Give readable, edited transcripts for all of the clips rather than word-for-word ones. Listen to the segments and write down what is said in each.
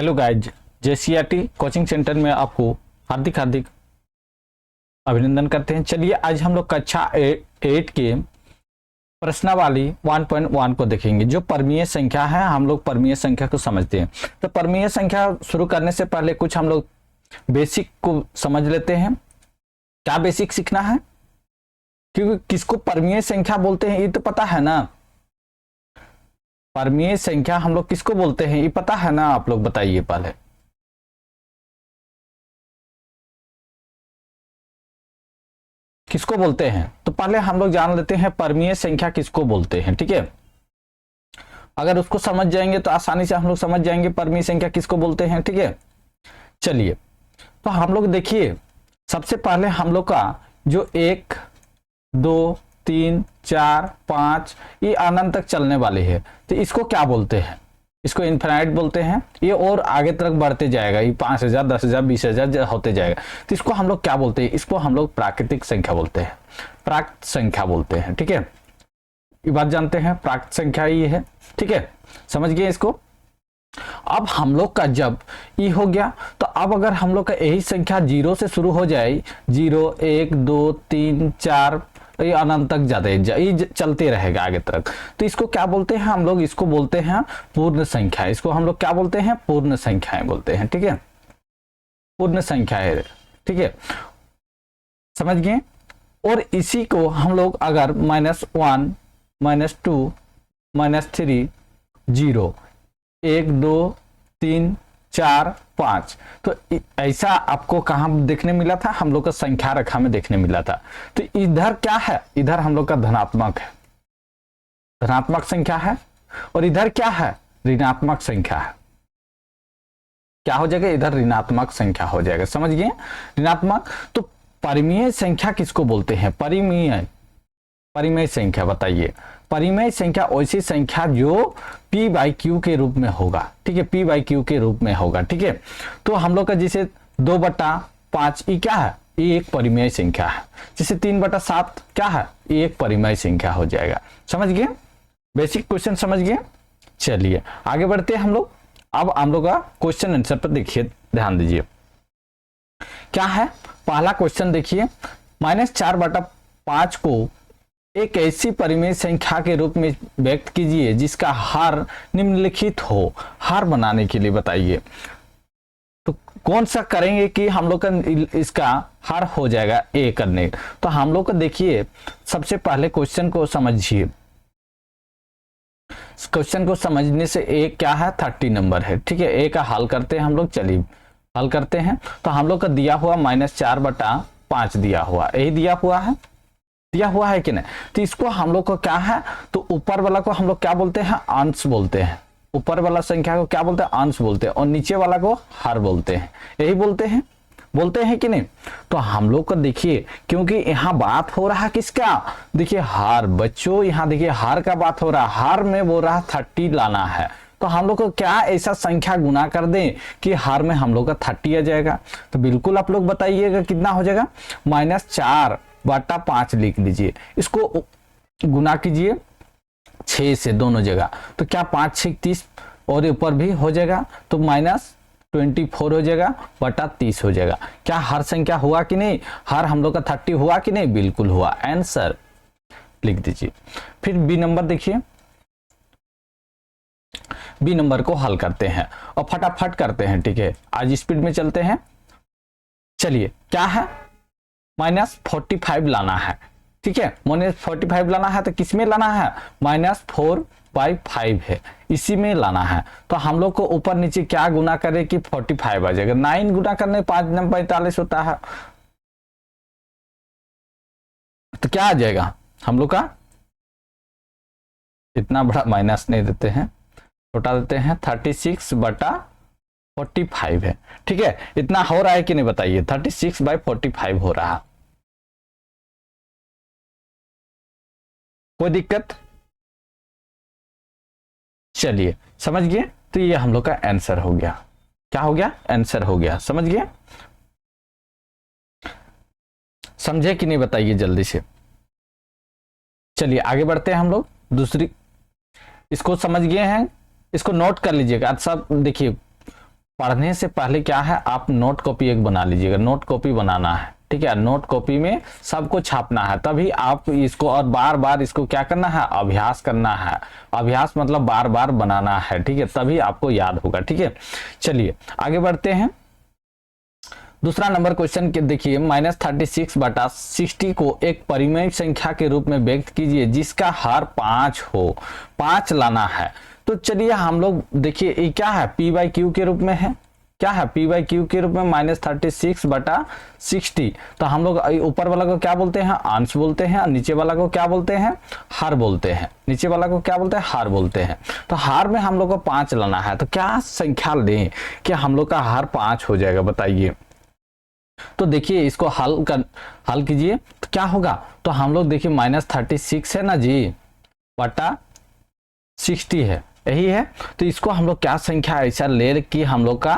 Hello guys, JCERT coaching centre में आपको हार्दिक हार्दिक अभिनंदन करते हैं। चलिए आज हम लोग कक्षा 8 के प्रश्नावली 1.1 को देखेंगे। जो परमीय संख्या है, हम लोग परमीय संख्या को समझते हैं। तो परमीय संख्या शुरू करने से पहले कुछ हम लोग बेसिक को समझ लेते हैं। क्या बेसिक सीखना है, क्योंकि किसको परमीय संख्या बोलते हैं ये तो पता है ना। परमीय संख्या हम लोग किसको बोलते हैं ये पता है ना, आप लोग बताइए पहले। किसको बोलते हैं, तो पहले हम लोग जान लेते हैं परमीय संख्या किसको बोलते हैं। ठीक है, अगर उसको समझ जाएंगे तो आसानी से हम लोग समझ जाएंगे परमीय संख्या किसको बोलते हैं। ठीक है, चलिए तो हम लोग देखिए, सबसे पहले हम लोग का जो 1 2 3 4 5 ये अनंत तक चलने वाली है, तो इसको क्या बोलते हैं? इसको इनफिनाइट बोलते हैं। ये और आगे तक बढ़ते जाएगा, ये 5000 10,000 20,000 होते जाएगा, तो इसको हम लोग क्या बोलते हैं? इसको हम लोग प्राकृतिक संख्या बोलते हैं, प्राकृत संख्या बोलते हैं। ठीक है, ये बात जानते हैं, प्राकृत संख्या ये है। ठीक है, समझ गए इसको। अब हम लोग का जब ये हो गया, तो अब अगर हम लोग का यही संख्या 0 से शुरू हो जाए, 0 1 2 3 4 ये अनंत तक जाते ये चलते रहेगा आगे तक, तो इसको क्या बोलते हैं हम लोग? इसको बोलते हैं पूर्ण संख्या। इसको हम लोग क्या बोलते हैं? पूर्ण संख्याएं बोलते हैं। ठीक है, पूर्ण संख्याएं। ठीक है, समझ गए। और इसी को हम लोग अगर -1 -2 -3 0 1 2 3 4 5, तो ऐसा आपको कहां देखने मिला था? हम लोग का संख्या रेखा में देखने मिला था। तो इधर क्या है? इधर हम लोग का धनात्मक है, धनात्मक संख्या है, और इधर क्या है? ऋणात्मक संख्या है। क्या हो जाएगा? इधर ऋणात्मक संख्या हो जाएगा। समझ गए, ऋणात्मक। तो परिमेय संख्या किसको बोलते हैं? परिमेय, परिमेय संख्या बताइए। परिमेय संख्या ऐसी संख्या जो p/q के रूप में होगा। ठीक है, p/q के रूप में होगा। ठीक है, तो हम लोग का जैसे 2/5 ये क्या है? ये एक परिमेय संख्या है। जैसे 3/7 क्या है? ये एक परिमेय संख्या हो जाएगा। समझ गए, बेसिक क्वेश्चन समझ गए। चलिए आगे बढ़ते हैं हम लोग। अब हम लोग का क्वेश्चन आंसर पर देखिए, ध्यान दीजिए क्या है। पहला क्वेश्चन देखिए, -4/5 को एक ऐसी परिमेय संख्या के रूप में व्यक्त कीजिए जिसका हर निम्नलिखित हो। हर बनाने के लिए बताइए, तो कौन सा करेंगे कि हम लोग का इसका हर हो जाएगा? ए करने। तो हम लोग को देखिए, सबसे पहले क्वेश्चन को समझिए। क्वेश्चन को समझने से ए क्या है? 30 नंबर है। ठीक है, ए का हल करते हैं हम लोग। चलिए हल करते हैं। तो हम लोग का दिया हुआ -4/5 दिया हुआ, यही दिया हुआ है कि नहीं? तो इसको हम लोग को क्या है? तो ऊपर वाला को हम लोग क्या बोलते हैं? अंश बोलते हैं। ऊपर वाला संख्या को क्या बोलते हैं? अंश बोलते हैं। और नीचे वाला को हर बोलते हैं। यही बोलते हैं कि नहीं? तो हम लोग को देखिए, क्योंकि यहाँ बात हो रहा है किसका? देखिए हार। बच्चों यहाँ देखिए हार का बात हो रहा है। हार में बोल रहा 30 लाना है। तो हम लोग को क्या ऐसा संख्या गुना कर दें कि हार में हम लोग का 30 आ जाएगा? तो बिल्कुल आप लोग बताइएगा कितना हो जाएगा? -4/5 लिख दीजिए। इसको गुना कीजिए 6 से दोनों जगह, तो क्या 5 6 30 और ऊपर भी हो जाएगा, तो -24 हो जाएगा बटा 30 हो जाएगा। क्या हर संख्या हुआ कि नहीं? हर हम लोग का 30 हुआ कि नहीं? बिल्कुल हुआ। आंसर लिख दीजिए। फिर बी नंबर देखिए, बी नंबर को हल करते हैं और फटाफट करते हैं। ठीक है, आज स्पीड में चलते हैं। चलिए क्या है? -45 लाना है। ठीक है, -45 लाना है, तो किस में लाना है? -4/5 है, इसी में लाना है। तो हम लोग को ऊपर नीचे क्या गुना करें कि 45 आ जाएगा? 9 गुना करने 5 9 45 होता है, तो क्या आ जाएगा हम लोग का? इतना बड़ा माइनस नहीं देते हैं, छोटा देते हैं। 36/45 है। ठीक है, इतना हो रहा है कि नहीं बताइए? 36/45 हो रहा। कोई दिक्कत? चलिए समझ गए। तो ये हम लोग का आंसर हो गया। क्या हो गया? आंसर हो गया। समझ गए? समझे कि नहीं बताइए जल्दी से। चलिए आगे बढ़ते हैं हम लोग। दूसरी, इसको समझ गए हैं, इसको नोट कर लीजिएगा। सब देखिए पढ़ने से पहले क्या है, आप नोट कॉपी एक बना लीजिएगा, नोट कॉपी बनाना है, ठीक है। नोट कॉपी में सबको छापना है, तभी आप इसको और बार बार इसको क्या करना है, अभ्यास करना है। अभ्यास मतलब बार बार बनाना है, ठीक है, तभी आपको याद होगा, ठीक है। चलिए आगे बढ़ते हैं। दूसरा नंबर क्वेश्चन के देखिए, -36/60 को एक परिमेय संख्या के रूप में व्यक्त कीजिए जिसका हर 5 हो। 5 लाना है। तो चलिए हम लोग देखिए ये क्या है, p/q के रूप में है, क्या है, p/q के रूप में -36/60। तो हम लोग ऊपर वाला को क्या बोलते हैं, अंश बोलते हैं, और नीचे वाला को क्या बोलते हैं, हर बोलते हैं। नीचे वाला को क्या बोलते हैं, हर बोलते हैं। तो हर में हम लोग को 5 लाना है, तो क्या संख्या लें कि हम लोग का हर 5 हो जाएगा, बताइए। तो देखिए इसको हल कीजिए तो क्या होगा, तो हम लोग देखिए -36 है ना जी, बटा 60 है, यही है। तो इसको हम लोग क्या संख्या ऐसा ले कि हम लोग का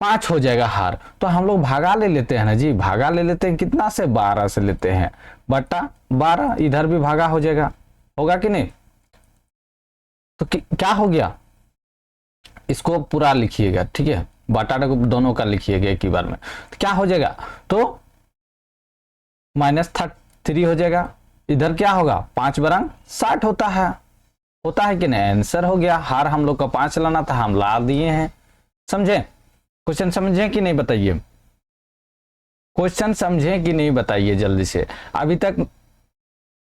5 हो जाएगा हर। तो हम लोग भागा ले लेते हैं ना जी, भागा ले लेते हैं, कितना से, 12 से लेते हैं, बटा 12, इधर भी भागा हो जाएगा, होगा कि नहीं। तो क्या हो गया, इसको पूरा लिखिएगा, ठीक है, बटा दोनों का लिखिएगा एक ही बार में। तो क्या हो जाएगा, तो -3 हो जाएगा। इधर क्या होगा, 5 बरंग 60 होता है कि नहीं, आंसर हो गया। हार हम लोग का 5 लाना था, हम ला दिए हैं। समझे क्वेश्चन, समझे कि नहीं, बताइए। क्वेश्चन समझे कि नहीं, बताइए जल्दी से। अभी तक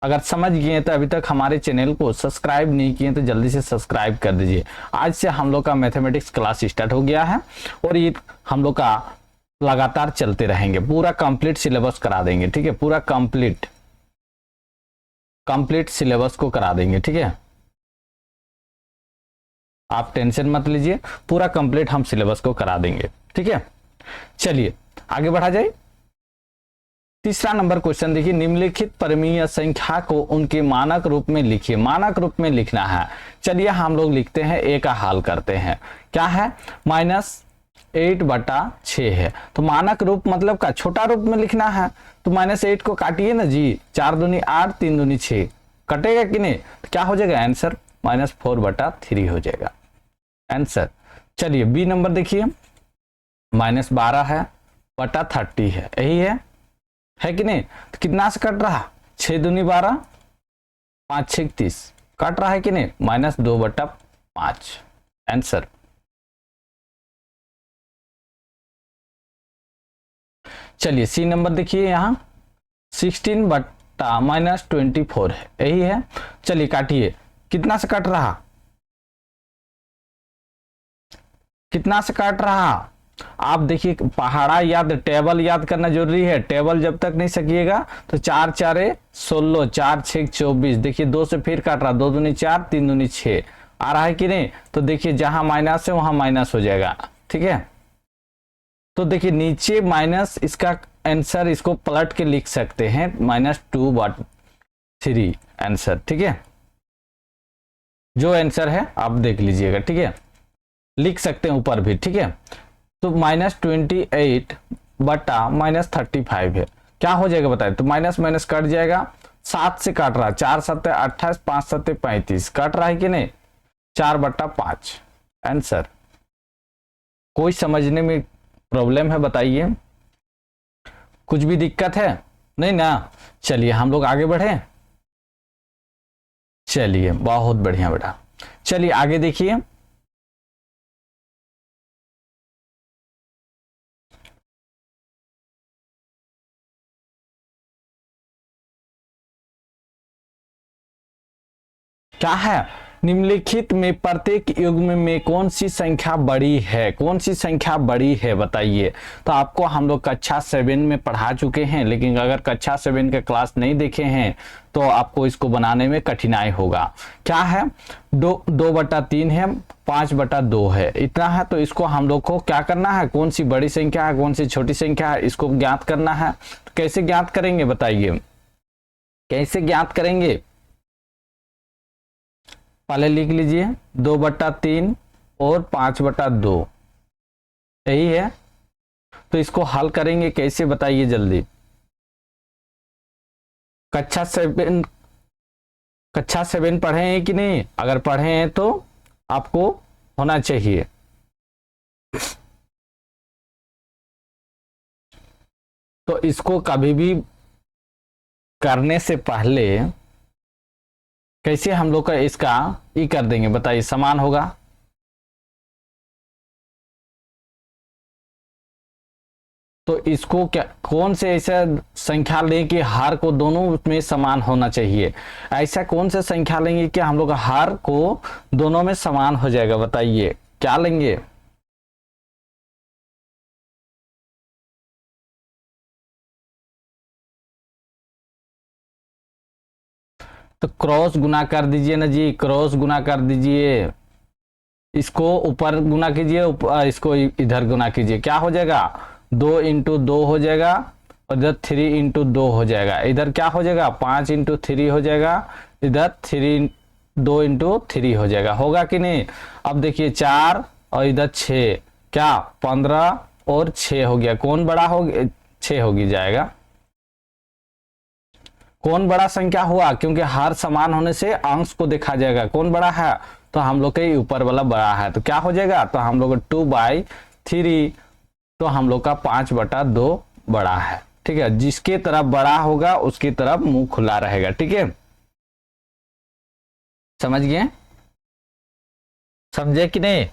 अगर समझ गए तो अभी तक हमारे चैनल को सब्सक्राइब नहीं किए तो जल्दी से सब्सक्राइब कर दीजिए। आज से हम लोग का मैथमेटिक्स क्लास स्टार्ट हो गया है और ये हम लोग का लगातार चलते रहेंगे, पूरा कंप्लीट सिलेबस करा देंगे, ठीक है, पूरा कंप्लीट सिलेबस को करा देंगे, ठीक है। आप टेंशन मत लीजिए, पूरा कंप्लीट हम सिलेबस को करा देंगे, ठीक है। चलिए आगे बढ़ा जाए। तीसरा नंबर क्वेश्चन देखिए, निम्नलिखित परिमेय संख्या को उनके मानक रूप में लिखिए। मानक रूप में लिखना है। चलिए हम लोग लिखते हैं, ए का हल करते हैं। क्या है, -8/6 है। तो मानक रूप मतलब का छोटा रूप में लिखना है। तो -8 को काटिए ना जी, 4 दूनी 8, 3 दूनी 6, कटेगा कि नहीं, तो क्या हो जाएगा आंसर, -4/3 हो जाएगा आंसर। चलिए बी नंबर देखिए, -12 है बटा 30 है, यही है कि नहीं। तो कितना से कट रहा, 6 दूनी 12, 5 6 30, कट रहा है कि नहीं, -2/5 आंसर। चलिए सी नंबर देखिए, यहां 16/-24 है, यही है। चलिए काटिए, कितना से कट रहा, कितना से काट रहा, आप देखिए पहाड़ा याद, टेबल याद करना जरूरी है। टेबल जब तक नहीं सकिएगा तो 4 4 16, 4 6 24, देखिए 2 से फिर काट रहा, 2 दूनी 4, 3 दूनी 6, आ रहा है कि नहीं। तो देखिए जहां माइनस है वहां माइनस हो जाएगा, ठीक है। तो देखिए नीचे माइनस, इसका आंसर इसको पलट के लिख सकते हैं, -2/3 आंसर, ठीक है। जो आंसर है आप देख लीजिएगा, ठीक है, लिख सकते हैं ऊपर भी, ठीक है। तो -28/-35 है, क्या हो जाएगा बताए, तो माइनस माइनस कट जाएगा, 7 से काट रहा, 4 7 28, 5 7 35, कट रहा है कि नहीं, 4/5 आंसर। कोई समझने में प्रॉब्लम है बताइए, कुछ भी दिक्कत है नहीं ना। चलिए हम लोग आगे बढ़े, चलिए बहुत बढ़िया बेटा। चलिए आगे देखिए, क्या है, निम्नलिखित में प्रत्येक युग्म में कौन सी संख्या बड़ी है, कौन सी संख्या बड़ी है बताइए। तो आपको हम लोग कक्षा 7 में पढ़ा चुके हैं, लेकिन अगर कक्षा 7 के क्लास नहीं देखे हैं तो आपको इसको बनाने में कठिनाई होगा। क्या है, 2/3 है, 5/2 है, इतना है। तो इसको हम लोग को क्या करना है, कौन सी बड़ी संख्या है कौन सी छोटी संख्या है, इसको ज्ञात करना है। तो कैसे ज्ञात करेंगे बताइए, कैसे ज्ञात करेंगे, पहले लिख लीजिए 2/3 और 5/2, यही है। तो इसको हल करेंगे कैसे बताइए जल्दी। कक्षा 7 पढ़े हैं कि नहीं, अगर पढ़े हैं तो आपको होना चाहिए। तो इसको कभी भी करने से पहले कैसे हम लोग का इसका ई कर देंगे बताइए, समान होगा। तो इसको क्या, कौन से ऐसा संख्या लें कि हर को दोनों में समान होना चाहिए, ऐसा कौन से संख्या लेंगे कि हम लोग हर को दोनों में समान हो जाएगा, बताइए क्या लेंगे। तो क्रॉस गुना कर दीजिए ना जी, क्रॉस गुना कर दीजिए, इसको ऊपर गुना कीजिए, इसको इधर गुना कीजिए, क्या हो जाएगा 2 इंटू 2 हो जाएगा, और इधर 3 इंटू 2 हो जाएगा, इधर क्या हो जाएगा 5 इंटू 3 हो जाएगा, इधर 2 इंटू 3 हो जाएगा, होगा कि नहीं। अब देखिए 4 और इधर 6, क्या 15 और 6 हो गया, कौन बड़ा हो गया 6 होगी जाएगा। कौन बड़ा संख्या हुआ, क्योंकि हर समान होने से अंश को देखा जाएगा, कौन बड़ा है, तो हम लोग के ऊपर वाला बड़ा है, तो क्या हो जाएगा, तो हम लोग 2/3, तो हम लोग का 5/2 बड़ा है, ठीक है। जिसके तरफ बड़ा होगा उसकी तरफ मुंह खुला रहेगा, ठीक है, समझ गए, समझे कि नहीं।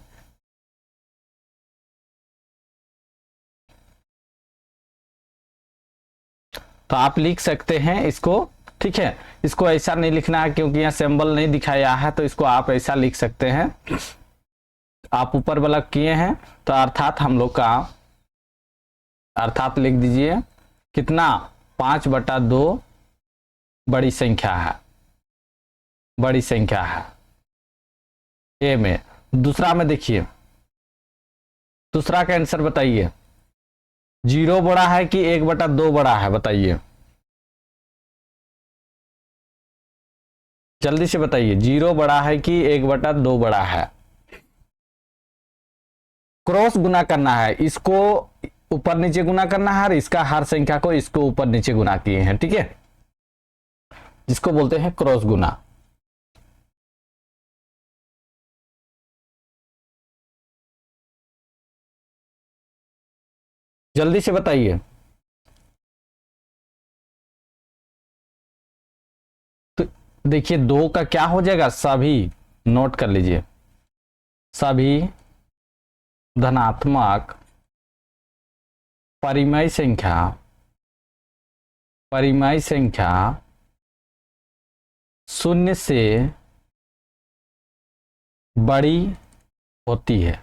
तो आप लिख सकते हैं इसको, ठीक है। इसको ऐसा नहीं लिखना है क्योंकि यहाँ सिंबल नहीं दिखाया है, तो इसको आप ऐसा लिख सकते हैं, आप ऊपर वाला किए हैं तो अर्थात हम लोग का अर्थात लिख दीजिए कितना 5/2 बड़ी संख्या है, बड़ी संख्या है ए में। दूसरा में देखिए, दूसरा का आंसर बताइए, 0 बड़ा है कि 1/2 बड़ा है, बताइए जल्दी से बताइए, 0 बड़ा है कि 1/2 बड़ा है। क्रॉस गुना करना है, इसको ऊपर नीचे गुना करना है, और इसका हर संख्या को इसको ऊपर नीचे गुना किए हैं, ठीक है, जिसको बोलते हैं क्रॉस गुना। जल्दी से बताइए। तो देखिए 2 का क्या हो जाएगा, सभी नोट कर लीजिए, सभी धनात्मक परिमेय संख्या, परिमेय संख्या 0 से बड़ी होती है,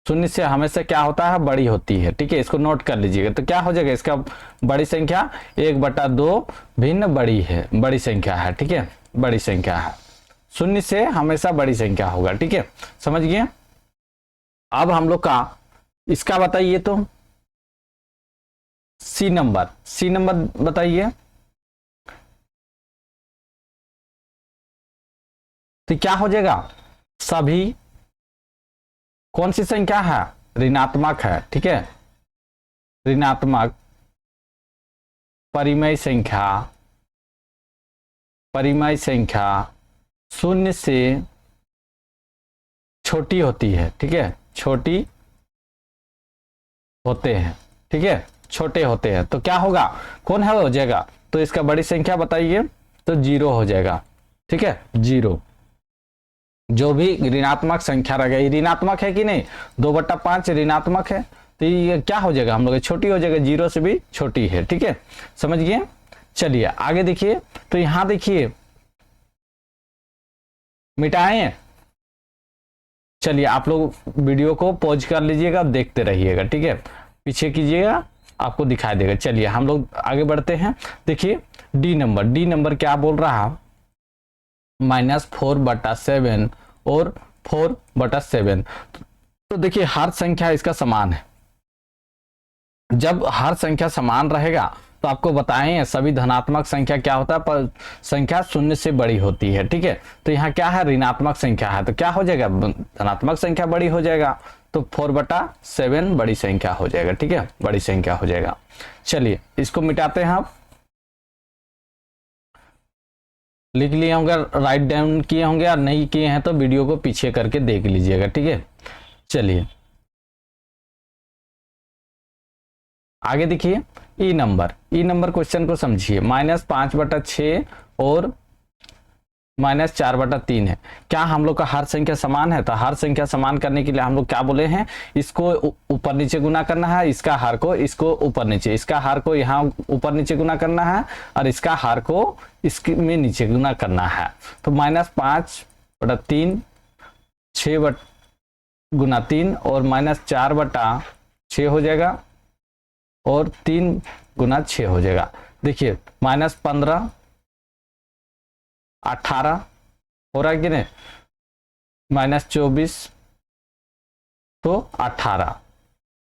0 से हमेशा क्या होता है, बड़ी होती है, ठीक है, इसको नोट कर लीजिएगा। तो क्या हो जाएगा इसका बड़ी संख्या 1/2 भिन्न बड़ी है, बड़ी संख्या है, ठीक है, बड़ी संख्या है, 0 से हमेशा बड़ी संख्या होगा, ठीक है, समझ गए। अब हम लोग का इसका बताइए, तो सी नंबर बताइए, तो क्या हो जाएगा, सभी कौन सी संख्या है, ऋणात्मक है, ठीक है, ऋणात्मक परिमेय संख्या, परिमेय संख्या 0 से छोटी होती है, ठीक है, छोटी होते हैं, ठीक है, छोटे होते हैं, तो क्या होगा, कौन है हो जाएगा, तो इसका बड़ी संख्या बताइए, तो 0 हो जाएगा, ठीक है, 0। जो भी ऋणात्मक संख्या रहेगा, ऋणात्मक है कि नहीं, 2/5 ऋणात्मक है, तो ये क्या हो जाएगा, हम लोग छोटी हो जाएगा, 0 से भी छोटी है, ठीक है, समझ गए। चलिए आगे देखिए, तो यहां देखिए मिटाएं, चलिए आप लोग वीडियो को पॉज कर लीजिएगा, देखते रहिएगा, ठीक है, पीछे कीजिएगा, आपको दिखाई देगा। चलिए हम लोग आगे बढ़ते हैं। देखिए डी नंबर क्या बोल रहा, -4/7 और 4/7। तो देखिए हर संख्या इसका समान है, जब हर संख्या समान रहेगा तो आपको बताएं सभी धनात्मक संख्या क्या होता है, पर संख्या 0 से बड़ी होती है, ठीक है। तो यहाँ क्या है, ऋणात्मक संख्या है, तो क्या हो जाएगा, धनात्मक संख्या बड़ी हो जाएगा, तो 4/7 बड़ी संख्या हो जाएगा, ठीक है, बड़ी संख्या हो जाएगा। चलिए इसको मिटाते हैं, आप लिख लिए होंगे, राइट डाउन किए होंगे, और नहीं किए हैं तो वीडियो को पीछे करके देख लीजिएगा, ठीक है। चलिए आगे देखिए, ई नंबर क्वेश्चन को समझिए। -5/6 और -4/3 है। क्या हम लोग का हर संख्या समान है? तो हर संख्या समान करने के लिए हम लोग क्या बोले हैं, इसको ऊपर नीचे गुना करना है, इसका हर को इसको ऊपर नीचे, इसका हर को यहाँ ऊपर नीचे गुना करना है, और इसका हर को इसके में नीचे गुना करना है। तो -5/3 6/3 और -4/6 हो जाएगा, और 3 गुना 6 हो जाएगा। देखिए -15 18 हो रहा है कि नहीं, -24 तो 18।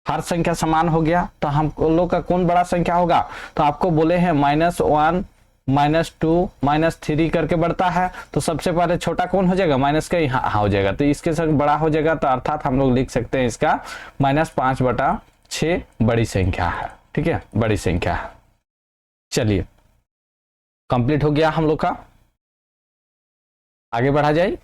हर संख्या समान हो गया, तो हम लोग का कौन बड़ा संख्या होगा? तो आपको बोले हैं -1 -2 -3 करके बढ़ता है, तो सबसे पहले छोटा कौन हो जाएगा? माइनस का यहाँ हो जाएगा, तो इसके संग बड़ा हो जाएगा, तो अर्थात हम लोग लिख सकते हैं इसका -5/6 बड़ी संख्या है, ठीक है, बड़ी संख्या है। चलिए कंप्लीट हो गया हम लोग का, आगे बढ़ा जाए।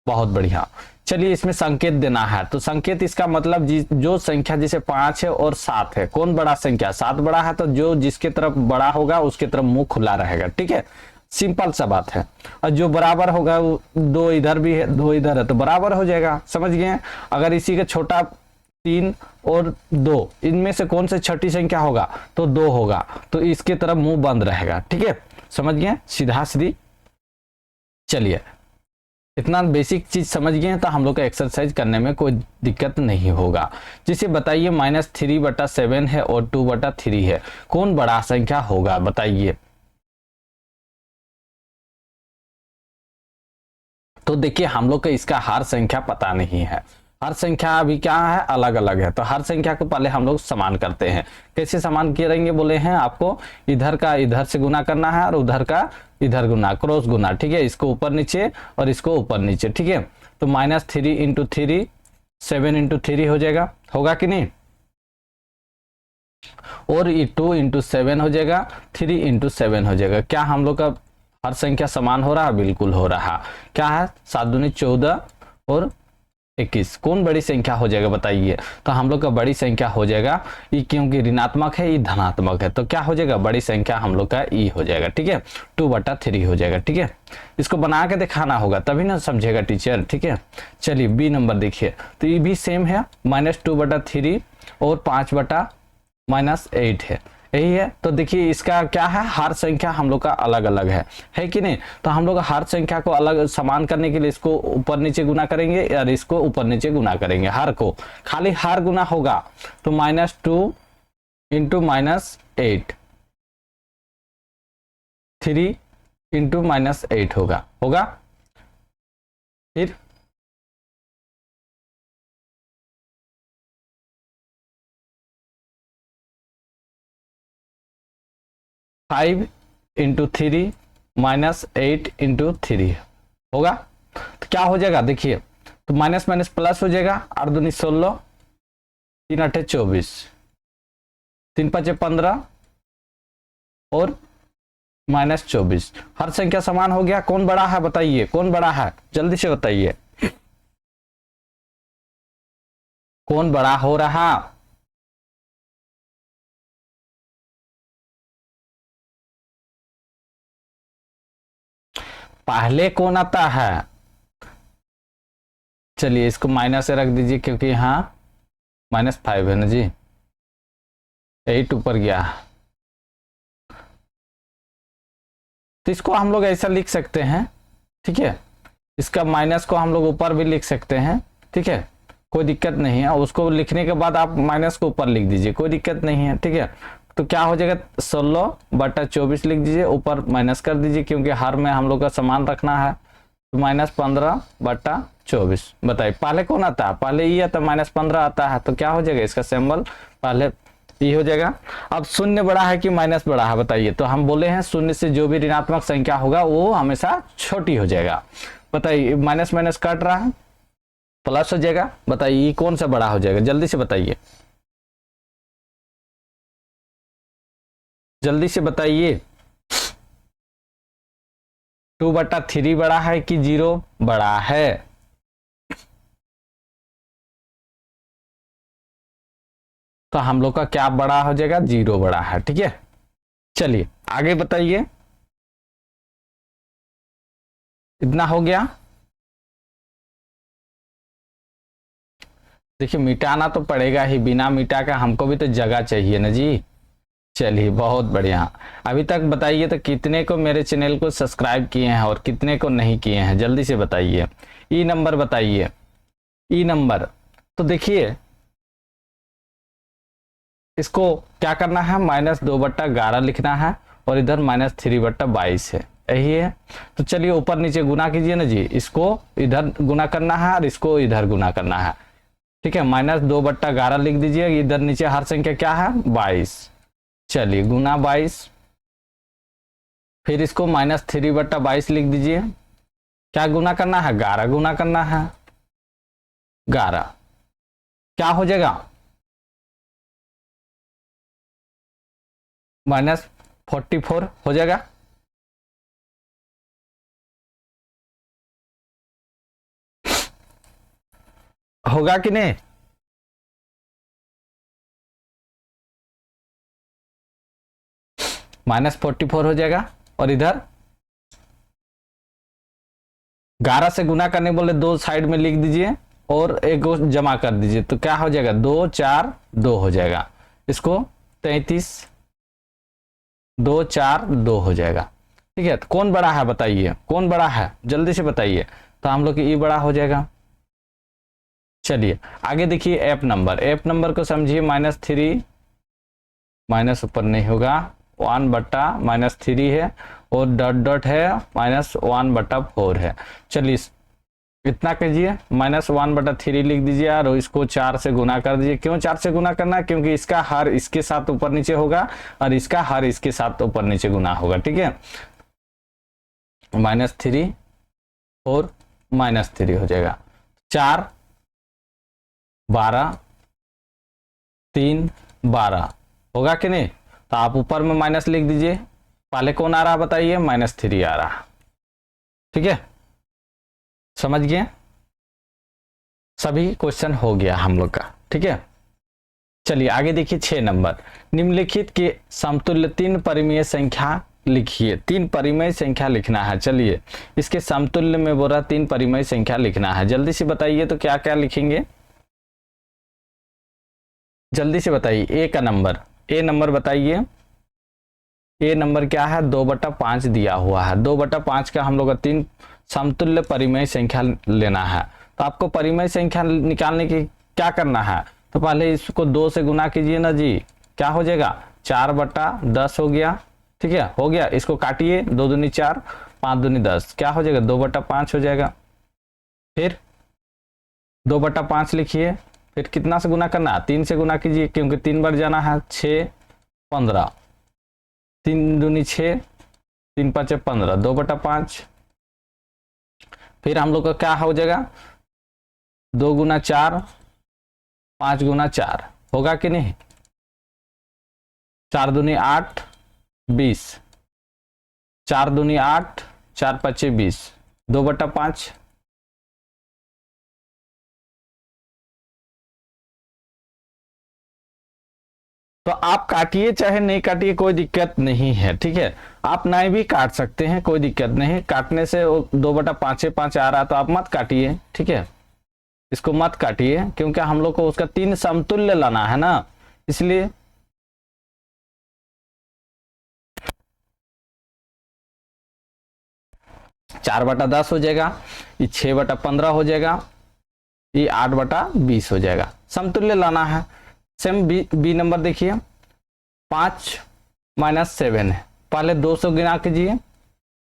बहुत बढ़िया। चलिए इसमें संकेत देना है, तो संकेत इसका मतलब जो संख्या जैसे 5 है और 7 है, कौन बड़ा संख्या? 7 बड़ा है, तो जो जिसके तरफ बड़ा होगा उसके तरफ मुंह खुला रहेगा, ठीक है, सिंपल सा बात है। और जो बराबर होगा, 2 इधर भी है 2 इधर है, तो बराबर हो जाएगा, समझ गए। अगर इसी का छोटा 3 और 2, इनमें से कौन से छोटी संख्या होगा? तो 2 होगा, तो इसके तरफ मुंह बंद रहेगा, ठीक है, समझ गए, सीधा सीधी। चलिए इतना बेसिक चीज समझ गए हैं, तो हम लोग का एक्सरसाइज करने में कोई दिक्कत नहीं होगा। जिसे बताइए -3/7 है और 2/3 है, कौन बड़ा संख्या होगा बताइए। तो देखिए हम लोग का इसका हर संख्या पता नहीं है, हर संख्या अभी क्या है, अलग अलग है। तो हर संख्या को पहले हम लोग समान करते हैं। कैसे समान करेंगे बोले हैं आपको, इधर का इधर से गुना करना है और उधर का इधर गुना, क्रॉस गुना, ठीक है, इसको ऊपर नीचे और इसको ऊपर नीचे, ठीक है। तो -3 × 3 7 × 3 हो जाएगा, होगा कि नहीं, और ये 2 × 7 हो जाएगा, 3 × 7 हो जाएगा। क्या हम लोग का हर संख्या समान हो रहा है? बिल्कुल हो रहा। क्या है, 7 दूनी 14 और 21, कौन बड़ी संख्या हो जाएगा बताइए। तो हम लोग का बड़ी संख्या हो जाएगा ई, क्योंकि ऋणात्मक है, ई धनात्मक है, तो क्या हो जाएगा, बड़ी संख्या हम लोग का ई हो जाएगा, ठीक है, 2/3 हो जाएगा, ठीक है। इसको बना के दिखाना होगा तभी ना समझेगा टीचर, ठीक है। चलिए बी नंबर देखिए, तो ये भी सेम है, -2/3 और 5/-8 है, यही है। तो देखिए इसका क्या है, हर संख्या हम लोग का अलग अलग है कि नहीं। तो हम लोग हर संख्या को अलग समान करने के लिए इसको ऊपर नीचे गुना करेंगे, और इसको ऊपर नीचे गुना करेंगे, हर को खाली हर गुना होगा। तो -2 × -8 3 × -8 होगा। फिर 5 × 3 -8 × 3 होगा। तो क्या हो जाएगा देखिए, तो माइनस माइनस प्लस हो जाएगा, 8 दूनी 16, 3 8 24, 3 5 15 और -24। हर संख्या समान हो गया। कौन बड़ा है बताइए, कौन बड़ा है, जल्दी से बताइए, कौन बड़ा हो रहा। पहले कौन आता है? चलिए इसको माइनस से रख दीजिए, क्योंकि यहाँ -5 है ना जी, 8 ऊपर गया। तो इसको हम लोग ऐसा लिख सकते हैं, ठीक है, इसका माइनस को हम लोग ऊपर भी लिख सकते हैं, ठीक है, कोई दिक्कत नहीं है। उसको लिखने के बाद आप माइनस को ऊपर लिख दीजिए, कोई दिक्कत नहीं है, ठीक है। तो क्या हो जाएगा, 16/24 लिख दीजिए, ऊपर माइनस कर दीजिए, क्योंकि हर में हम लोग का समान रखना है। तो -15/24 बताइए पहले कौन आता है, पहले ये आता, -15 आता है, तो क्या हो जाएगा, इसका सिंबल पहले ये हो जाएगा। अब शून्य बड़ा है कि माइनस बड़ा है बताइए। तो हम बोले हैं शून्य से जो भी ऋणात्मक संख्या होगा वो हमेशा छोटी हो जाएगा। बताइए माइनस माइनस कट रहा है, प्लस हो जाएगा। बताइए ये कौन सा बड़ा हो जाएगा, जल्दी से बताइए, जल्दी से बताइए। 2/3 बड़ा है कि 0 बड़ा है? तो हम लोग का क्या बड़ा हो जाएगा? 0 बड़ा है। ठीक है, चलिए आगे बताइए। इतना हो गया। देखिए मिटाना तो पड़ेगा ही, बिना मिटा का हमको भी तो जगह चाहिए ना जी। चलिए बहुत बढ़िया। अभी तक बताइए तो कितने को मेरे चैनल को सब्सक्राइब किए हैं और कितने को नहीं किए हैं, जल्दी से बताइए। ई नंबर बताइए, ई नंबर। तो देखिए इसको क्या करना है, -2/11 लिखना है और इधर -3/22 है, यही है। तो चलिए ऊपर नीचे गुना कीजिए ना जी, इसको इधर गुना करना है और इसको इधर गुना करना है। ठीक है, -2/11 लिख दीजिए, इधर नीचे हर संख्या क्या है? 22। चलिए गुना 22, फिर इसको -3/22 लिख दीजिए। क्या गुना करना है? 11 गुना करना है। 11 क्या हो जाएगा? -44 हो जाएगा। होगा कि नहीं? -44 हो जाएगा और इधर 11 से गुना करने बोले, 2 साइड में लिख दीजिए और एक जमा कर दीजिए, तो क्या हो जाएगा? 2 4 2 हो जाएगा। इसको 33 2 4 2 हो जाएगा। ठीक है, तो कौन बड़ा है बताइए, कौन बड़ा है जल्दी से बताइए। तो हम लोग ई बड़ा हो जाएगा। चलिए आगे देखिए, एफ नंबर। एफ नंबर को समझिए, -3 माइनस ऊपर नहीं होगा, 1/-3 है और डॉट डॉट है, -1/4 है। चलिए इतना कीजिए, -1/3 लिख दीजिए और इसको 4 से गुना कर दीजिए। क्यों 4 से गुना करना है? क्योंकि इसका हर इसके साथ ऊपर नीचे होगा और इसका हर इसके साथ ऊपर नीचे गुना होगा। ठीक है, -3 और -3 हो जाएगा। 4 12 3 12 होगा कि नहीं? तो आप ऊपर में माइनस लिख दीजिए। पहले कौन आ रहा बताइए? -3 आ रहा। ठीक है, समझ गए? सभी क्वेश्चन हो गया हम लोग का। ठीक है, चलिए आगे देखिए 6 नंबर। निम्नलिखित के समतुल्य 3 परिमेय संख्या लिखिए। 3 परिमेय संख्या लिखना है। चलिए इसके समतुल्य में बोल रहा 3 परिमेय संख्या लिखना है, जल्दी से बताइए। तो क्या क्या लिखेंगे जल्दी से बताइए। ए का नंबर, ए नंबर बताइए। ए नंबर क्या है? 2/5 दिया हुआ है। 2/5 का हम लोग का 3 समतुल्य परिमेय संख्या लेना है। तो आपको परिमेय संख्या निकालने की क्या करना है? तो पहले इसको 2 से गुना कीजिए ना जी। क्या हो जाएगा? 4/10 हो गया। ठीक है, हो गया। इसको काटिए, 2 दूनी 4, 5 दूनी 10, क्या हो जाएगा? 2/5 हो जाएगा। फिर 2/5 लिखिए, फिर कितना से गुना करना है? 3 से गुना कीजिए, क्योंकि 3 बार जाना है। 6 15, 3 दूनी 6, 3 5 15, 2/5। फिर हम लोग का क्या हो जाएगा? 2 गुना 4, 5 गुना 4 होगा कि नहीं? 4 दूनी 8 20, 4 दूनी 8, 4 5 20, 2/5। तो आप काटिए चाहे नहीं काटिए, कोई दिक्कत नहीं है। ठीक है, आप नहीं भी काट सकते हैं, कोई दिक्कत नहीं। काटने से 2/5 आ रहा तो आप मत काटिए। ठीक है, इसको मत काटिए, क्योंकि हम लोग को उसका 3 समतुल्य लाना है ना, इसलिए। चार 4/10 हो जाएगा, ये 6/15 हो जाएगा, ये 8/20 हो जाएगा। समतुल्य लाना है। सेम बी नंबर देखिए, 5 -7 है। पहले 200 गिना कीजिए,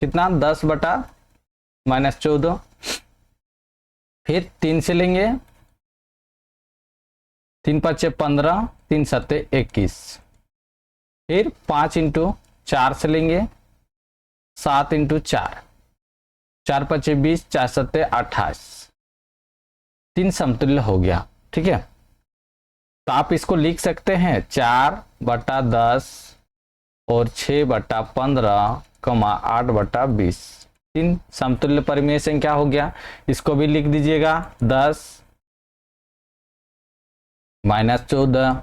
कितना? 10/-14। फिर 3 से लेंगे, 3 5 15, 3 7 21। फिर 5 × 4 से लेंगे, 7 × 4, 4 5 20, 4 7 28। 3 समतुल्य हो गया। ठीक है, तो आप इसको लिख सकते हैं 4/10 और 6/15, 8/20। तीन समतुल्य परिमेय संख्या हो गया। इसको भी लिख दीजिएगा 10 माइनस 14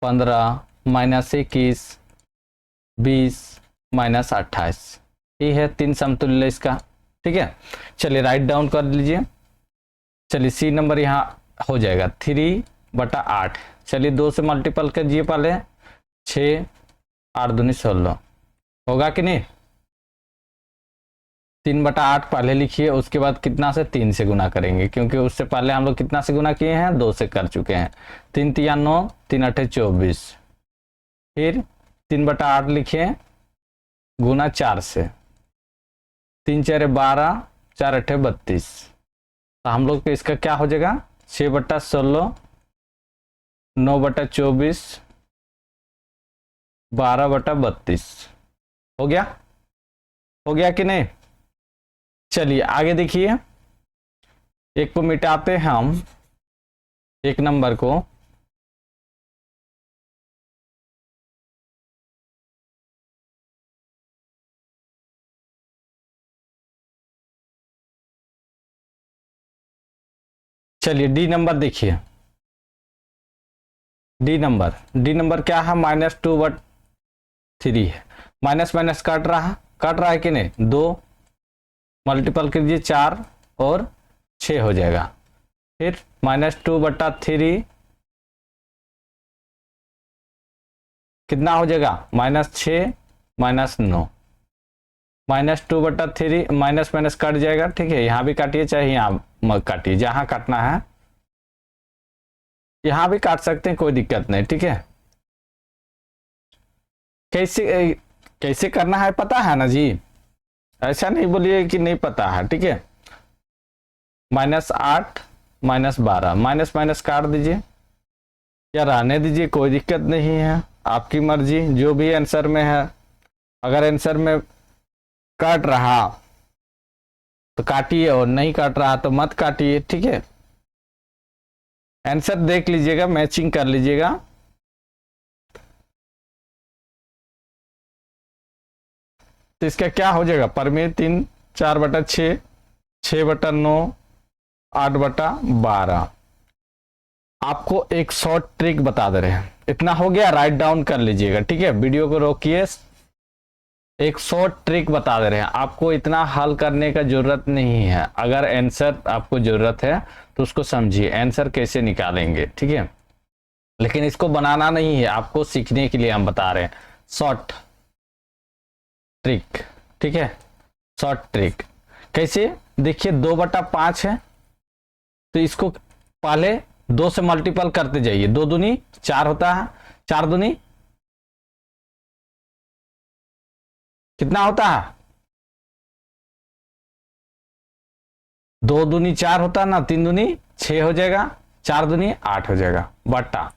15 माइनस 21 20 माइनस 28। ये है तीन समतुल्य इसका, ठीक है। चलिए राइट डाउन कर लीजिए। चलिए सी नंबर यहाँ हो जाएगा 3/8। चलिए 2 से मल्टीपल कीजिए पहले, 6 8 दूनी 16 होगा कि नहीं। 3/8 पहले लिखिए, उसके बाद कितना से 3 से गुना करेंगे, क्योंकि उससे पहले हम लोग कितना से गुना किए हैं, 2 से कर चुके हैं। 3 तिया 9, 3 8 24, फिर 3/8 लिखिए गुना 4 से, 3 4 12, 4 8 32। तो हम लोग इसका क्या हो जाएगा 6/16, 9/24, 12/32 हो गया। हो गया कि नहीं। चलिए आगे देखिए, एक को मिटाते हैं हम, एक नंबर को, चलिए डी नंबर देखिए। डी नंबर क्या है, -2/3 है। माइनस माइनस काट रहा है कि नहीं। 2 मल्टीपल कीजिए 4 और 6 हो जाएगा। फिर -2/3 कितना हो जाएगा, -6 -9। -2/3 माइनस माइनस कट जाएगा, ठीक है। यहाँ भी काटिए चाहे यहाँ काटिए, जहां काटना है यहां भी काट सकते हैं, कोई दिक्कत नहीं, ठीक है। कैसे करना है पता है ना जी, ऐसा नहीं बोलिए कि नहीं पता है, ठीक है। -8 -12 माइनस माइनस काट दीजिए या रहने दीजिए, कोई दिक्कत नहीं है, आपकी मर्जी, जो भी आंसर में है। अगर आंसर में काट रहा तो काटिए, और नहीं काट रहा तो मत काटिए, ठीक है। आंसर देख लीजिएगा, मैचिंग कर लीजिएगा। तो इसका क्या हो जाएगा, परिमेय 3 4/6, 6/9, 8/12। आपको एक शॉर्ट ट्रिक बता दे रहे हैं। इतना हो गया, राइट डाउन कर लीजिएगा, ठीक है। वीडियो को रोकिए, एक शॉर्ट ट्रिक बता दे रहे हैं आपको। इतना हल करने का जरूरत नहीं है। अगर आंसर आपको जरूरत है तो उसको समझिए, आंसर कैसे निकालेंगे, ठीक है। लेकिन इसको बनाना नहीं है, आपको सीखने के लिए हम बता रहे हैं। शॉर्ट ट्रिक, ठीक है। शॉर्ट ट्रिक कैसे, देखिए 2/5 है, तो इसको पहले 2 से मल्टीपल करते जाइए। 2 दूनी 4 होता है, 4 दूनी कितना होता है, 2 दूनी 4 होता है ना, 3 दूनी 6 हो जाएगा, 4 दूनी 8 हो जाएगा।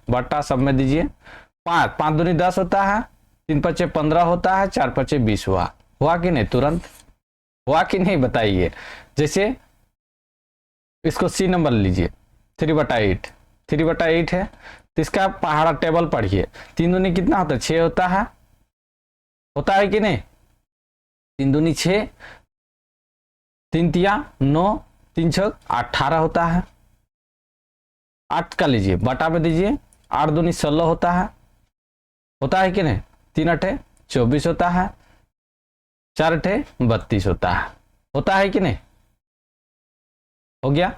बट्टा सब में दीजिए। 5 दूनी 10 होता है, 3 5 15 होता है, 4 5 20 हुआ कि नहीं, तुरंत हुआ कि नहीं बताइए। जैसे इसको सी नंबर लीजिए, 3/8 है, तो इसका पहाड़ा टेबल पढ़िए। 3 दूनी कितना होता है, 6 होता है कि नहीं। 3 दूनी 6, 3 तिया 9, 3 6 18 होता है। 8 का लीजिए, बटा में दीजिए। 8 दूनी 16 होता है कि नहीं। 3 8 24 होता है, 4 8 32 होता है कि नहीं। हो गया।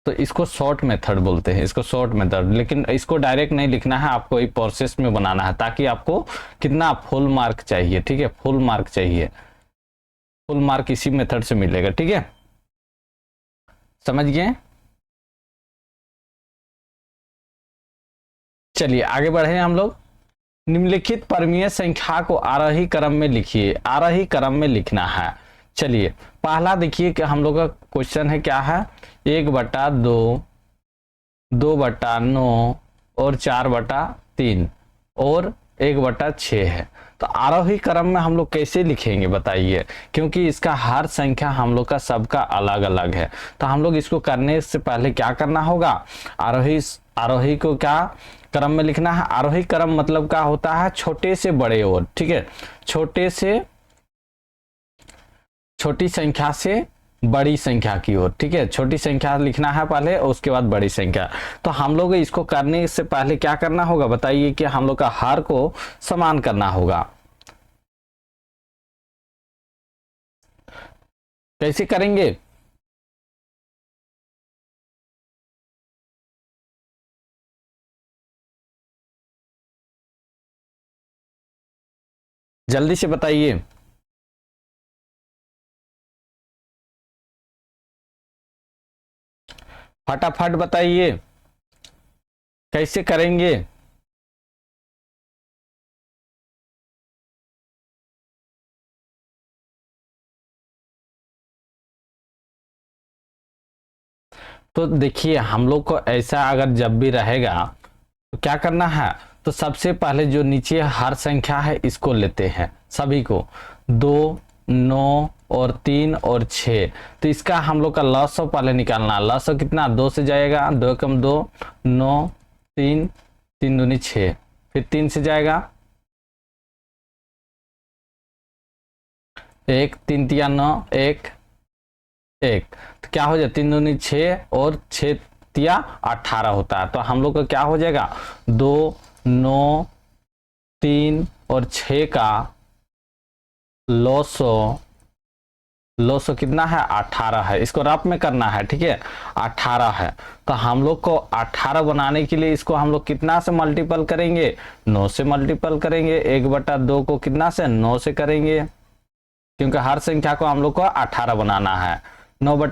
तो इसको शॉर्ट मेथड बोलते हैं, इसको शॉर्ट मेथड। लेकिन इसको डायरेक्ट नहीं लिखना है, आपको एक प्रोसेस में बनाना है, ताकि आपको कितना फुल मार्क चाहिए, ठीक है। फुल मार्क चाहिए, फुल मार्क इसी मेथड से मिलेगा, ठीक है। समझ गए। चलिए आगे बढ़े हम लोग। निम्नलिखित परमीय संख्या को आरोही क्रम में लिखिए। आरोही क्रम में लिखना है। चलिए पहला देखिए कि हम लोग का क्वेश्चन है, क्या है, 1/2, 2/9 और 4/3 और 1/6 है। तो आरोही क्रम में हम लोग कैसे लिखेंगे बताइए, क्योंकि इसका हर संख्या हम लोग का सबका अलग अलग है। तो हम लोग इसको करने से पहले क्या करना होगा, आरोही को क्या क्रम में लिखना है। आरोही क्रम मतलब क्या होता है, छोटे से बड़े ओर, ठीक है, छोटे से छोटी संख्या से बड़ी संख्या की ओर, ठीक है, छोटी संख्या लिखना है पहले और उसके बाद बड़ी संख्या। तो हम लोग इसको करने से पहले क्या करना होगा बताइए, कि हम लोग का हर को समान करना होगा। कैसे करेंगे, जल्दी से बताइए। फटाफट बताइए कैसे करेंगे। तो देखिए हम लोग को ऐसा अगर जब भी रहेगा तो क्या करना है, तो सबसे पहले जो नीचे हर संख्या है इसको लेते हैं सभी को, 2, 9 और 3 और 6। तो इसका हम लोग का लॉस पहले निकालना है। लॉस कितना, 2 से जाएगा, 2 कम 2 9, 3 3 दूनी 6, फिर 3 से जाएगा 1, 3 तिया 9, 1 1, तो क्या हो जाए 3 दूनी 6 और 6 तिया 18 होता है। तो हम लोग का क्या हो जाएगा, 2, 9, 3 और 6 का लॉस कितना है, 18 है। इसको रफ में करना है, ठीक है, 18 है। तो हम लोग को 18 बनाने के लिए इसको हम लोग कितना से मल्टीपल करेंगे, 9 से मल्टीपल करेंगे। 1/2 को कितना से, 9 से करेंगे, क्योंकि हर संख्या को हम लोग को 18 बनाना है। 9/18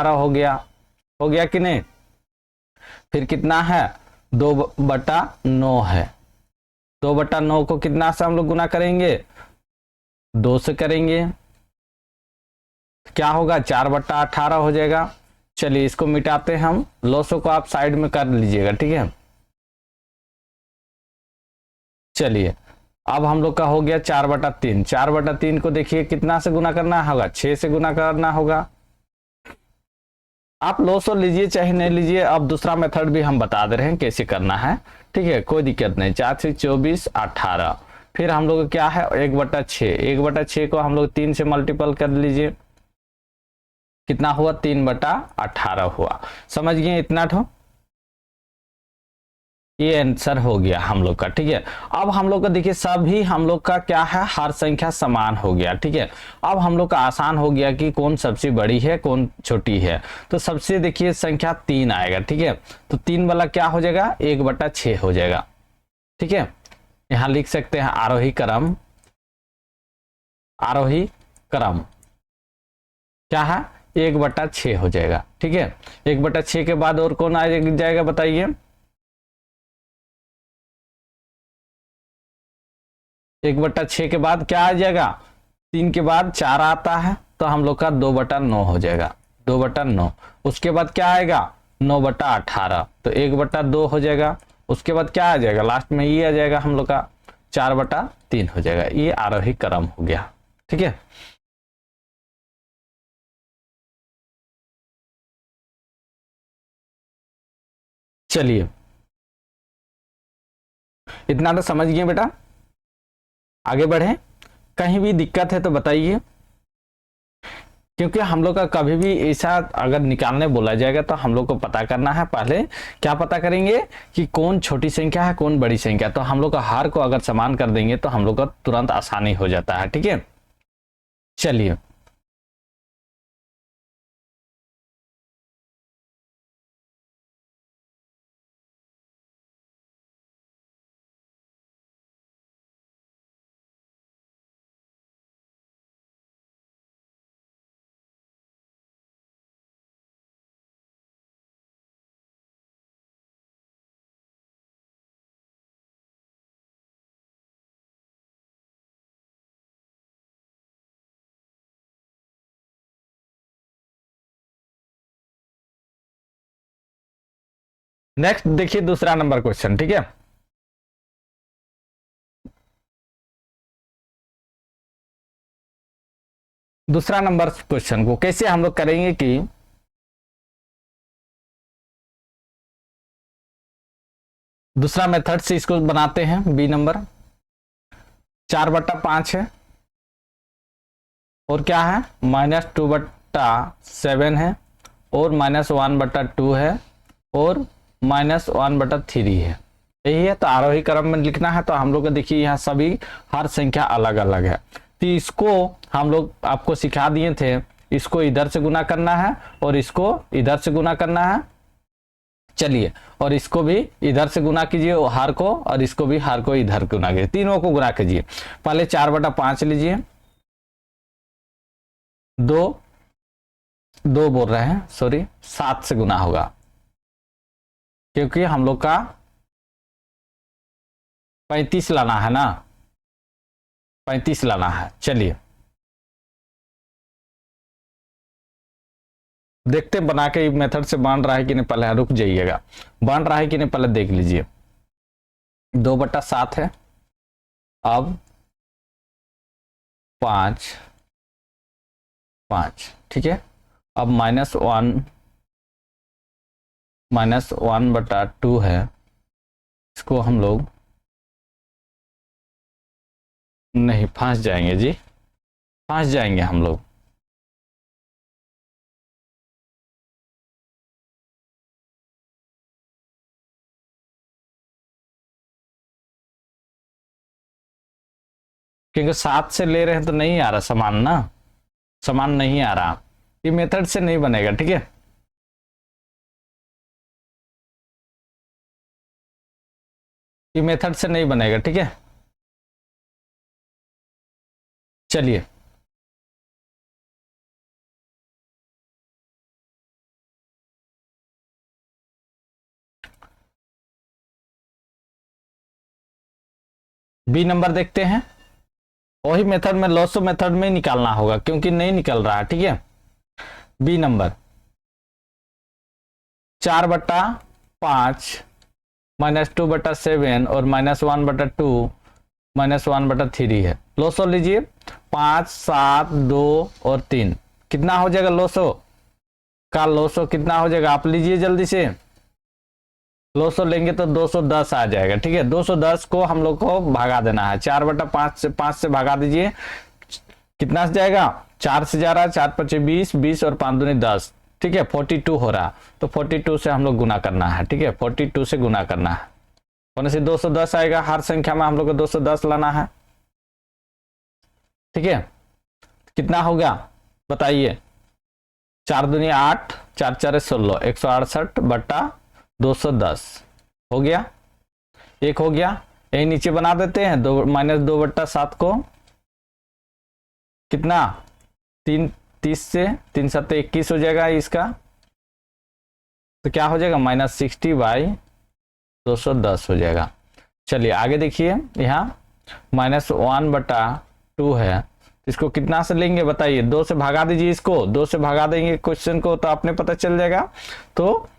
हो गया कि नहीं। फिर कितना है, 2/9 है। 2/9 को कितना से हम लोग गुना करेंगे, 2 से करेंगे, क्या होगा 4/18 हो जाएगा। चलिए इसको मिटाते हैं हम, लॉसों को आप साइड में कर लीजिएगा, ठीक है। चलिए अब हम लोग का हो गया 4/3। 4/3 को देखिए कितना से गुना करना होगा, 6 से गुना करना होगा। आप लॉसो लीजिए चाहे नहीं लीजिए, अब दूसरा मेथड भी हम बता दे रहे हैं कैसे करना है, ठीक है, कोई दिक्कत नहीं। 4 से 24 18, फिर हम लोग क्या है 1/6। 1/6 को हम लोग 3 से मल्टीपल कर लीजिए, कितना हुआ 3/18 हुआ। समझ गए इतना ठो, ये आंसर हो गया हम लोग का, ठीक है। अब हम लोग का देखिए सभी हम लोग का क्या है, हर संख्या समान हो गया, ठीक है। अब हम लोग का आसान हो गया कि कौन सबसे बड़ी है कौन छोटी है। तो सबसे देखिए संख्या 3 आएगा, ठीक है। तो 3 वाला क्या हो जाएगा, 1/6 हो जाएगा, ठीक है। यहां लिख सकते हैं आरोही क्रम, आरोही क्रम क्या है 1/6 हो जाएगा, ठीक है। 1/6 के बाद और कौन आ जाएगा बताइए, 1/6 के बाद क्या आ जाएगा, 3 के बाद 4 आता है, तो हम लोग का 2/9 हो जाएगा, 2/9। उसके बाद क्या आएगा 9/18, तो 1/2 हो जाएगा। उसके बाद क्या आ जाएगा, लास्ट में ये आ जाएगा हम लोग का 4/3 हो जाएगा। ये आरोही क्रम हो गया, ठीक है। चलिए इतना तो समझ गए बेटा, आगे बढ़े। कहीं भी दिक्कत है तो बताइए, क्योंकि हम लोग का कभी भी ऐसा अगर निकालने बोला जाएगा तो हम लोग को पता करना है पहले, क्या पता करेंगे कि कौन छोटी संख्या है कौन बड़ी संख्या। तो हम लोग का हर को अगर समान कर देंगे तो हम लोग का तुरंत आसानी हो जाता है, ठीक है। चलिए नेक्स्ट देखिए दूसरा नंबर क्वेश्चन, ठीक है। दूसरा नंबर क्वेश्चन को कैसे हम लोग करेंगे कि दूसरा मेथड से इसको बनाते हैं। बी नंबर 4/5 है और क्या है -2/7 है और -1/2 है और -1/3 है, यही है। तो आरोही क्रम में लिखना है। तो हम लोग को देखिए यहाँ सभी हर संख्या अलग अलग है। तो इसको हम लोग आपको सिखा दिए थे, इसको इधर से गुना करना है और इसको इधर से गुना करना है। चलिए, और इसको भी इधर से गुना कीजिए हर को, और इसको भी हर को इधर गुना कीजिए, तीनों को गुना कीजिए। पहले 4/5 लीजिए, 2 बोल रहे हैं, सॉरी 7 से गुना होगा क्योंकि हम लोग का 35 लाना है ना, 35 लाना है। चलिए देखते बना के मेथड से बन रहा है कि नहीं, पहले रुक जाइएगा, बन रहा है कि नहीं पहले देख लीजिए। 2/7 है, अब 5 ठीक है। अब -1/2 है, इसको हम लोग नहीं फंस जाएंगे जी, फंस जाएंगे हम लोग। क्योंकि 7 से ले रहे हैं तो नहीं आ रहा समान ना, समान नहीं आ रहा, ये मेथड से नहीं बनेगा, ठीक है। ये मेथड से नहीं बनेगा, ठीक है। चलिए बी नंबर देखते हैं। वही मेथड में लॉसो मेथड में निकालना होगा क्योंकि नहीं निकल रहा है, ठीक है। बी नंबर 4/5 -2/7 और -1/2 -1/3 है। लोसो लीजिए, 5 7 2 और 3 कितना हो जाएगा लोसो का, लोसो कितना हो जाएगा आप लीजिए जल्दी से। लोसो लेंगे तो 210 आ जाएगा, ठीक है। 210 को हम लोग को भागा देना है, 4/5 से 5 से भागा दीजिए, कितना से जाएगा, 4 से जा रहा है, 4 5 20 20 और 5 दूनी 10, ठीक है। 42 हो रहा, तो 42 से हम लोग गुना करना है, ठीक है। 42 से गुना करना है, होने से 210 आएगा। हर संख्या में हम लोग को 210 लाना है, ठीक है। कितना होगा बताइए, 4 दूनी 8, 4 4 16, 168/210 हो गया, एक हो गया। यही नीचे बना देते हैं, -2/7 को कितना 30 से 3 7 21 हो जाएगा इसका, तो क्या हो जाएगा -60/210 हो जाएगा। चलिए आगे देखिए, यहाँ -1/2 है, इसको कितना से लेंगे बताइए, 2 से भागा दीजिए, इसको 2 से भागा देंगे क्वेश्चन को तो आपने पता चल जाएगा। तो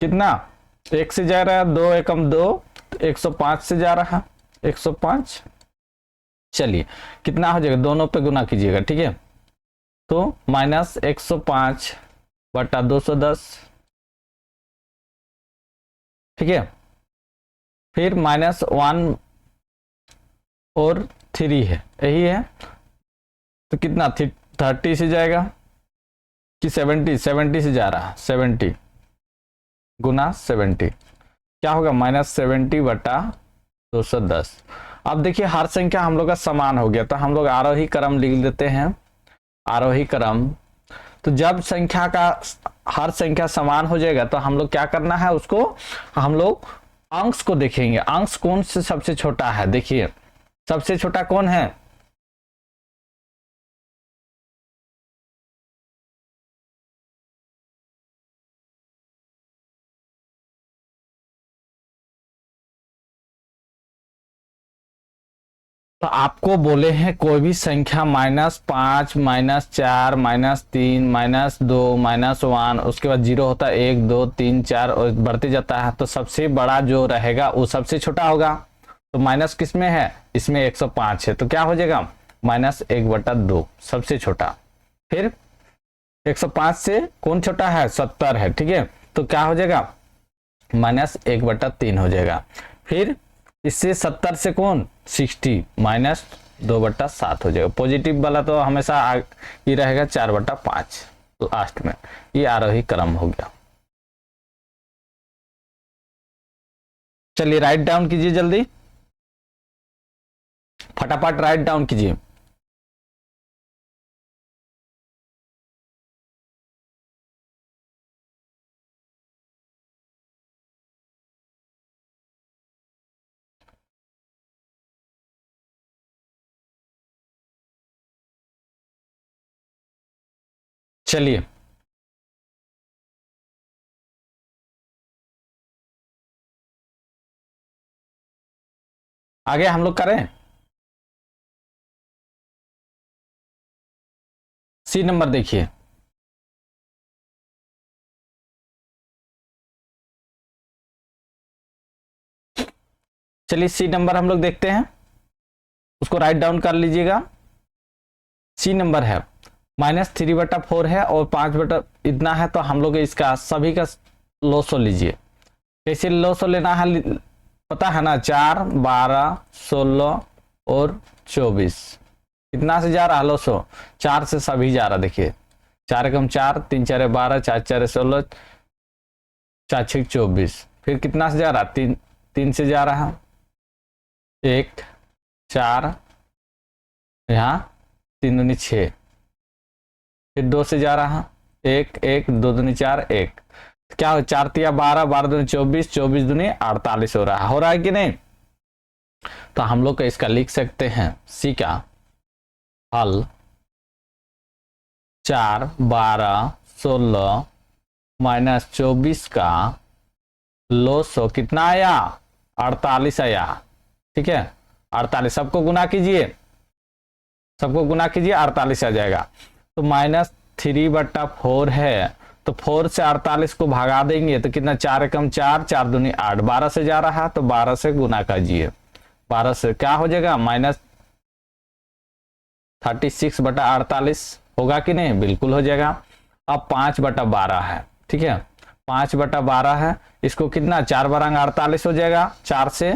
कितना 1 से जा रहा है, 2 एकम 2, 105 से जा रहा है, 105। चलिए कितना हो जाएगा, दोनों पे गुना कीजिएगा, ठीक है। तो -105/210, ठीक है। फिर -1 और 3 है, यही है, तो कितना 30 से जाएगा कि 70 से जा रहा है, 70 गुना 70 क्या होगा -70/210। अब देखिए हर संख्या हम लोग का समान हो गया, तो हम लोग आरोही क्रम लिख देते हैं, आरोही क्रम। तो जब संख्या का हर संख्या समान हो जाएगा तो हम लोग क्या करना है, उसको हम लोग अंश को देखेंगे, अंश कौन से सबसे छोटा है। देखिए सबसे छोटा कौन है, तो आपको बोले हैं कोई भी संख्या -5 -4 -3 -2 -1, उसके बाद 0 होता है, 1 2 3 4 और बढ़ते जाता है, तो सबसे बड़ा जो रहेगा वो सबसे छोटा होगा। तो माइनस किस में है, इसमें 105 है, तो क्या हो जाएगा -1/2 सबसे छोटा। फिर 105 से कौन छोटा है, 70 है, ठीक है। तो क्या हो जाएगा माइनस 1/3 हो जाएगा। फिर इससे 70 से कौन 60 माइनस 2/7 हो जाएगा। पॉजिटिव वाला तो हमेशा ये रहेगा 4/5 लास्ट में। ये आरोही क्रम हो गया। चलिए राइट डाउन कीजिए जल्दी, फटाफट राइट डाउन कीजिए। चलिए आगे हम लोग करें। सी नंबर देखिए, चलिए सी नंबर हम लोग देखते हैं, उसको राइट डाउन कर लीजिएगा। सी नंबर है -3/4 है और 5 इतना है, तो हम लोग इसका सभी का लोसो लीजिए। कैसे लोसो लेना है पता है ना, 4, 12, 16 और 24 कितना से जा रहा है लोसो, 4 से सभी जा रहा। देखिए 4 एकम 4, 3 4 12, 4 4 16, 4 6 24। फिर कितना से जा रहा, 3 से जा रहा, 1 4, यहाँ 3 दूनी 6, फिर 2 से जा रहा 1 1, 2 दूनी 4 1, क्या हो 4 तिया 12, 12 दूनी 24, 24 दूनी 48 हो रहा है कि नहीं। तो हम लोग इसका लिख सकते हैं सी का हल 4 12 16 माइनस 24 का लोसो कितना आया, 48 आया। ठीक है 48, सबको गुना कीजिए, सबको गुना कीजिए, 48 आ जाएगा। तो -3/4 है, तो 4 से 48 को भगा देंगे तो कितना, 4 एकम 4, 4 दूनी 8, 12 से जा रहा तो 12 से गुना कीजिए। 12 से क्या हो जाएगा, -36/48 होगा कि नहीं, बिल्कुल हो जाएगा। अब 5/12 है, ठीक है 5/12 है, इसको कितना 4 बारंग 48 हो जाएगा, 4 से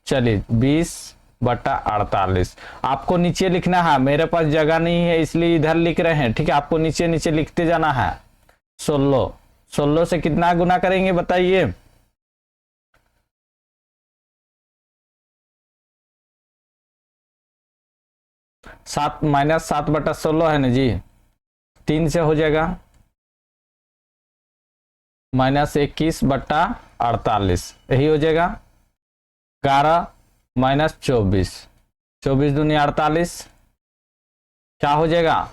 चलिए 20/48। आपको नीचे लिखना है, मेरे पास जगह नहीं है इसलिए इधर लिख रहे हैं। ठीक है आपको नीचे नीचे लिखते जाना है। 16 से कितना गुना करेंगे बताइए, 7 -7/16 है ना जी, 3 से हो जाएगा -21/48, यही हो जाएगा। 11 -24, 24 दूनी 48, क्या हो जाएगा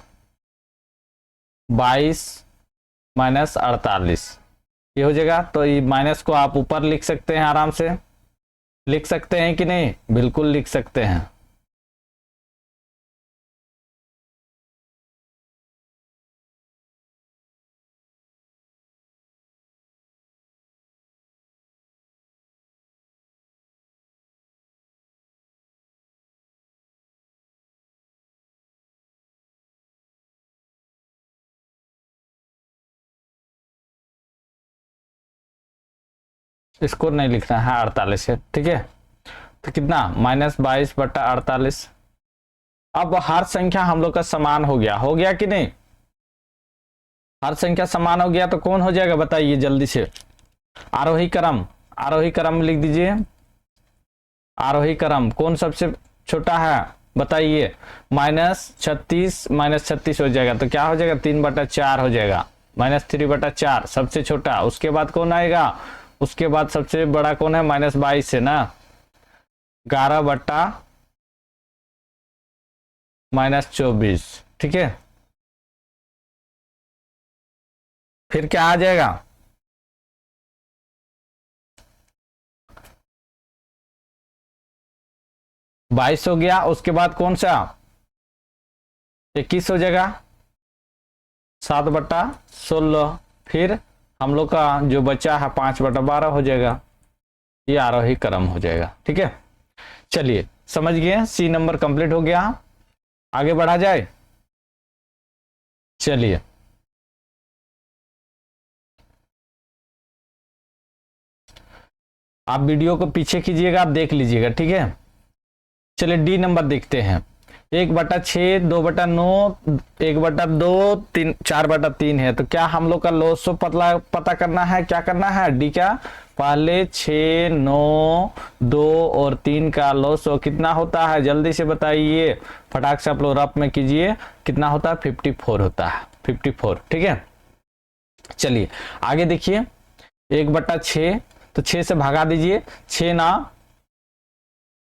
22 -48, ये हो जाएगा। तो ये माइनस को आप ऊपर लिख सकते हैं, आराम से लिख सकते हैं कि नहीं, बिल्कुल लिख सकते हैं। इसको नहीं लिखना है 48 है, ठीक है। तो कितना -22/48। अब हर संख्या हम लोग का समान हो गया कि नहीं, हर संख्या समान हो गया तो कौन हो जाएगा बताइए जल्दी से, आरोही क्रम, आरोही क्रम लिख दीजिए। आरोही क्रम कौन सबसे छोटा है बताइए, -36 हो जाएगा, तो क्या हो जाएगा 3/4 हो जाएगा, -3/4 सबसे छोटा। उसके बाद कौन आएगा, उसके बाद सबसे बड़ा कौन है, -22 है ना, 11/-24, ठीक है। फिर क्या आ जाएगा, बाईस हो गया। उसके बाद कौन सा 21 हो जाएगा, 7/16। फिर हम लोग का जो बचा है 5/12 हो जाएगा। ये आरोही क्रम हो जाएगा, ठीक है। चलिए समझ गए, सी नंबर कंप्लीट हो गया, आगे बढ़ा जाए। चलिए आप वीडियो को पीछे कीजिएगा, आप देख लीजिएगा, ठीक है। चलिए डी नंबर देखते हैं। 1/6, 2/9, 1/2, 3, 4/3 है। तो क्या हम लोग का लोसो पता करना है, क्या करना है, डी क्या, पहले 6, 9, 2 और 3 का लोसो कितना होता है, जल्दी से बताइए, फटाक से आप लोग रफ में कीजिए, कितना होता है, 54 होता है, 54, ठीक है। चलिए आगे देखिए, 1/6, तो 6 से भगा दीजिए, 6 ना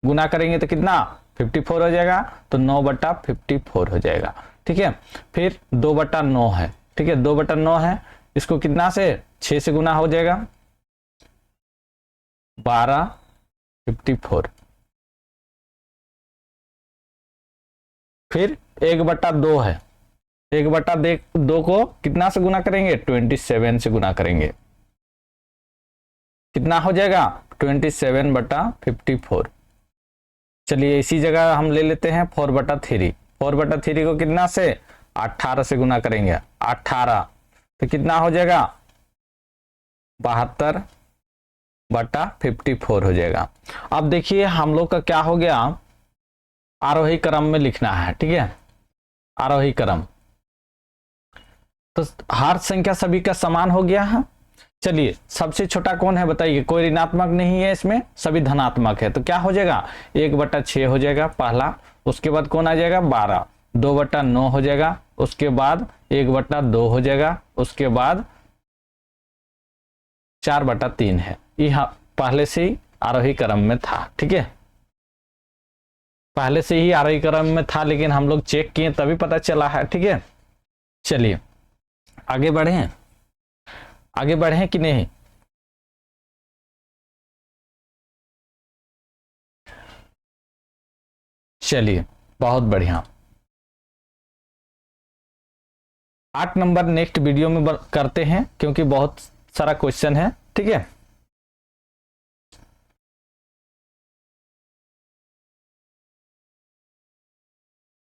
गुना करेंगे तो कितना, 54 हो जाएगा, तो 9/54 हो जाएगा, ठीक है। फिर 2/9 है, ठीक है, 2/9 है, इसको कितना से, 6 से गुना हो जाएगा, 12/54। फिर 1/2 है, 1/2 को कितना से गुना करेंगे, 27 से गुना करेंगे, कितना हो जाएगा, 27/54। चलिए इसी जगह हम ले लेते हैं 4/3, 4/3 को कितना से, 18 से गुना करेंगे, 18, तो कितना हो जाएगा, 72/54 हो जाएगा। अब देखिए हम लोग का क्या हो गया, आरोही क्रम में लिखना है, ठीक है, आरोही क्रम। तो हर संख्या सभी का समान हो गया है। चलिए सबसे छोटा कौन है बताइए, कोई ऋणात्मक नहीं है इसमें, सभी धनात्मक है, तो क्या हो जाएगा, 1/6 हो जाएगा पहला, उसके बाद कौन आ जाएगा, 12, 2/9 हो जाएगा, उसके बाद 1/2 हो जाएगा, उसके बाद 4/3 है। यह पहले से ही आरोही क्रम में था, ठीक है, पहले से ही आरोही क्रम में था, लेकिन हम लोग चेक किए तभी पता चला है, ठीक है। चलिए आगे बढ़े, आगे बढ़े कि नहीं, चलिए बहुत बढ़िया। 8 नंबर नेक्स्ट वीडियो में करते हैं, क्योंकि बहुत सारा क्वेश्चन है, ठीक है।